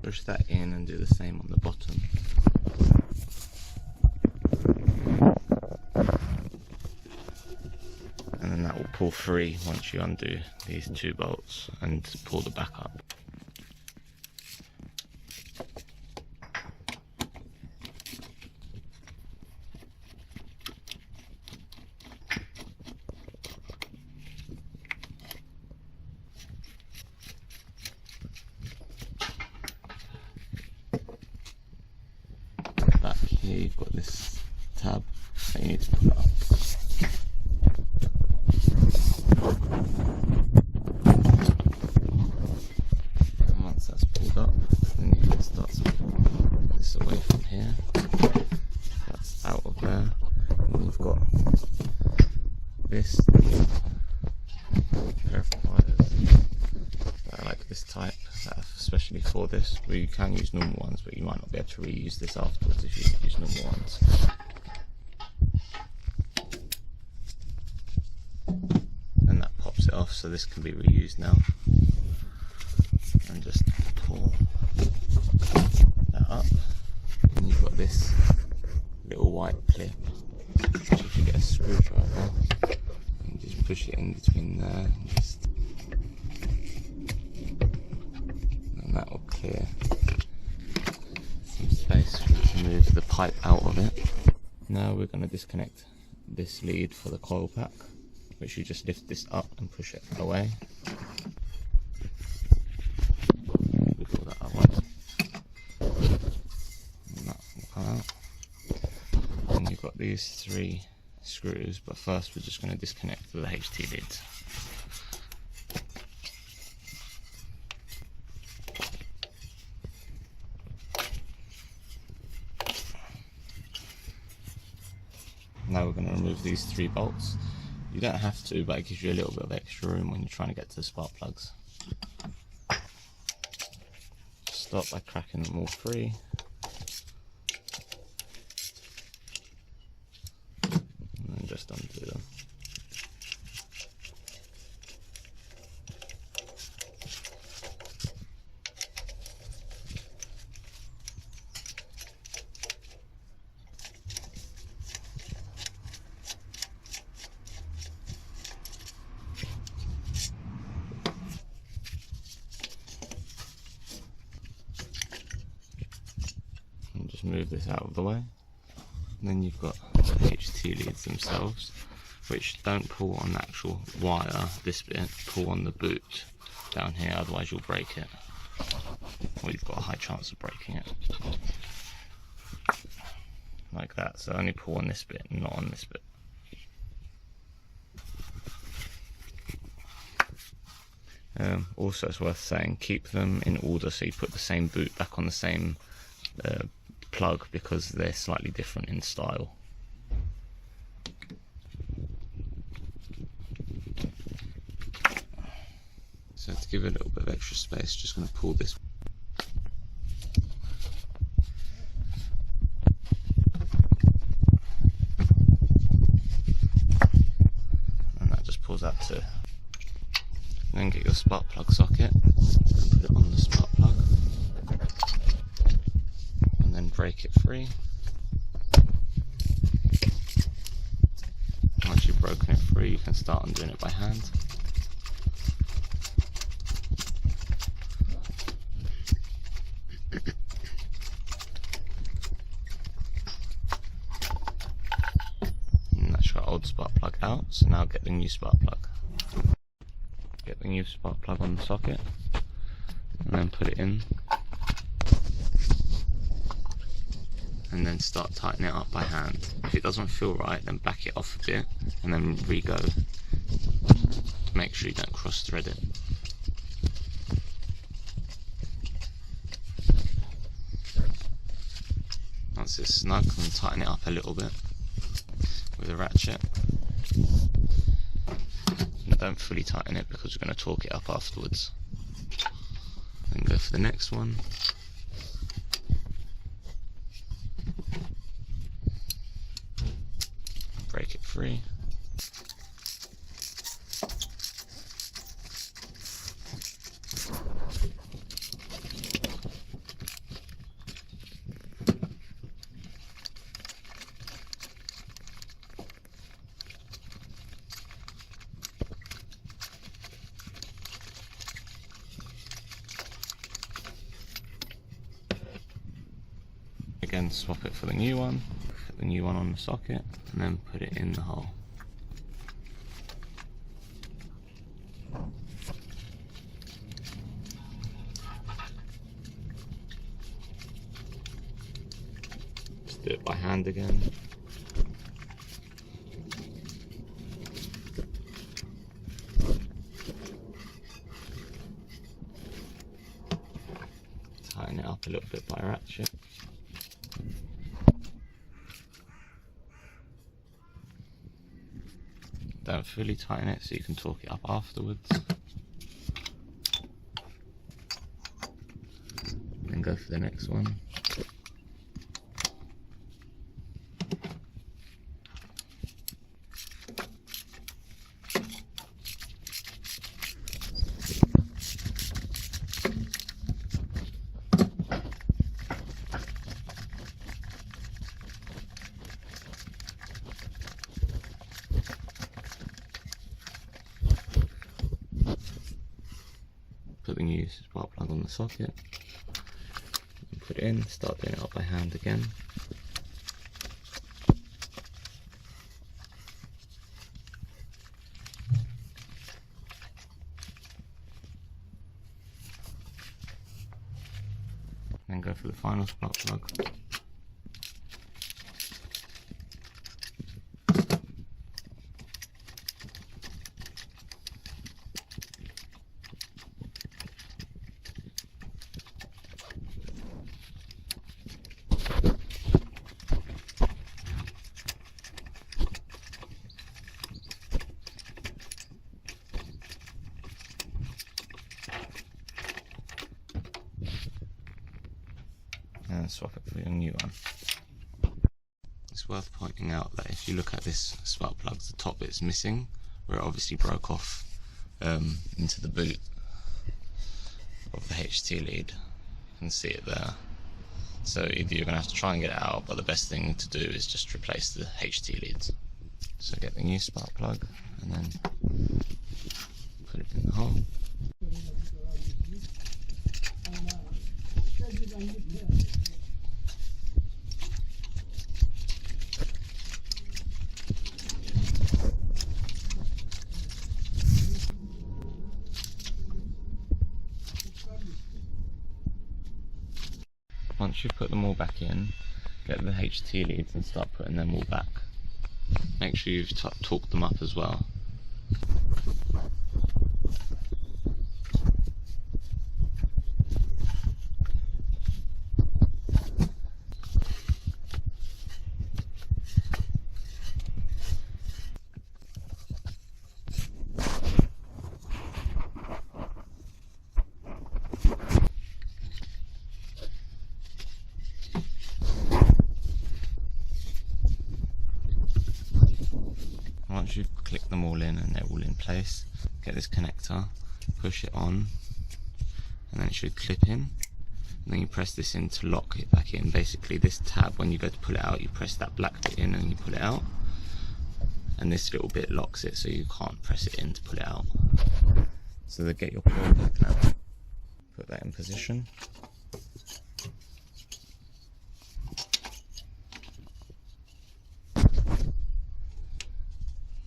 Push that in and do the same on the bottom. And then that will pull free once you undo these 2 bolts and pull the back up. Back here you've got this tab that you need to pull up. And once that's pulled up, then you can start to pull this away from here. That's out of there. And you've got this pair of pliers that are like this type, that are especially for this. Well, you can use normal ones, but you might not be able to reuse this afterwards if you use normal ones. And that pops it off, so this can be reused now. And just pull that up, and you've got this little white clip, which if you get a screwdriver, you just push it in between there, and just, and that will clear some space to move the pipe out of it. Now we're going to disconnect this lead for the coil pack, which you just lift this up and push it away. Wiggle that away, and that will come out. And you've got these 3 screws, but first we're just going to disconnect the HT lids. Now we're going to remove these 3 bolts. You don't have to, but it gives you a little bit of extra room when you're trying to get to the spark plugs. Start by cracking them all free. And then just undo them. Just move this out of the way. And then you've got the HT leads themselves, which don't pull on the actual wire, this bit, pull on the boot down here, otherwise you'll break it. Or you've got a high chance of breaking it. Like that, so only pull on this bit, not on this bit. Also it's worth saying, keep them in order, so you put the same boot back on the same plug, because they're slightly different in style. So to give it a little bit of extra space, just going to pull this. And that just pulls out to. Then get your spark plug socket, put it on the spark plug, and then break it free. Once you've broken it free, you can start undoing it by hand. And that's your old spark plug out, so now get the new spark plug. Get the new spark plug on the socket, and then put it in. And then start tightening it up by hand. If it doesn't feel right, then back it off a bit and then re-go. Make sure you don't cross thread it. Once it's snug, and tighten it up a little bit with a ratchet. And don't fully tighten it because we're going to torque it up afterwards. Then go for the next one. Break it free. again swap it for the new one, put the new one on the socket, and then put it in the hole. Just do it by hand again. Tighten it up a little bit by ratchet. Don't fully tighten it so you can torque it up afterwards. Then go for the next one. Put the new spark plug on the socket, and put it in, start doing it up by hand again. Then go for the final spark plug. And swap it for a new one. It's worth pointing out that if you look at this spark plug, the top bit's missing, where it obviously broke off into the boot of the HT lead. You can see it there. So either you're going to have to try and get it out, but the best thing to do is just replace the HT leads. So get the new spark plug and then put it in the hole. Once you've put them all back in, get the HT leads and start putting them all back. Make sure you've torqued them up as well. Once you've clicked them all in and they're all in place, get this connector, push it on, and then it should clip in. And then you press this in to lock it back in. Basically this tab, when you go to pull it out, you press that black bit in and you pull it out. And this little bit locks it so you can't press it in to pull it out. So then get your pull back now. Put that in position.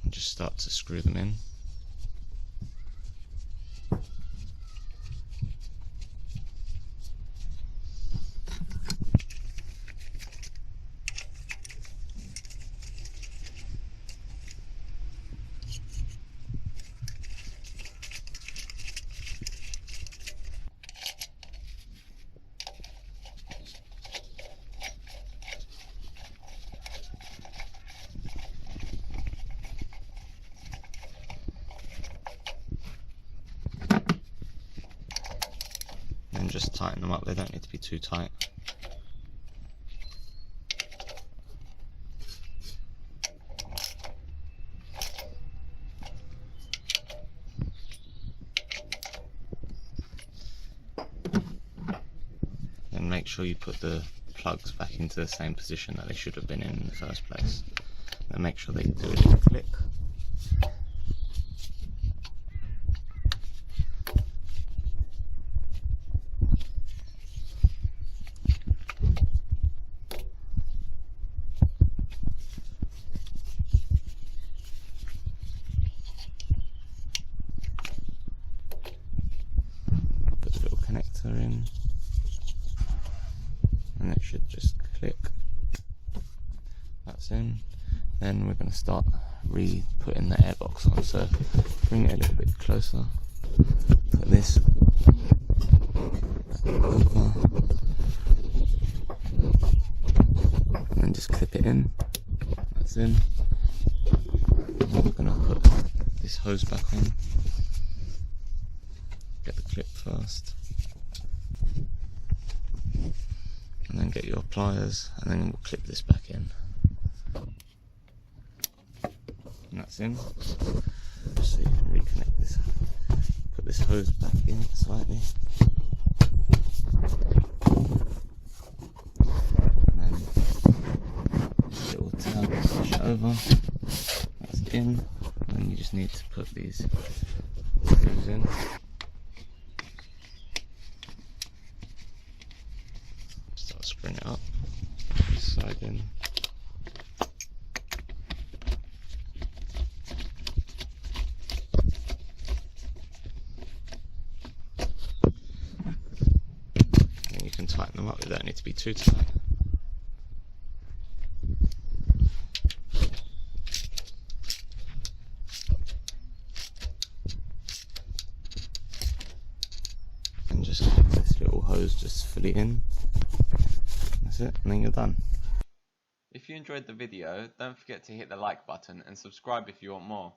Just start to screw them in. And just tighten them up, they don't need to be too tight. And make sure you put the plugs back into the same position that they should have been in the first place. And make sure they do a little click. connector in, and it should just click. That's in. Then we're going to start putting the airbox on, so bring it a little bit closer, put this over, and then just clip it in. That's in. And then we're going to put this hose back on. Get the clip first, and then get your pliers, and then we'll clip this back in. And that's in. So you can reconnect this, put this hose back in slightly, and then this little tab push it over. That's in, and then you just need to put these screws in. Start screwing it up, this side in. Tighten them up, they don't need to be too tight. And just clip this little hose just fully in. That's it, and then you're done. If you enjoyed the video, don't forget to hit the like button and subscribe if you want more.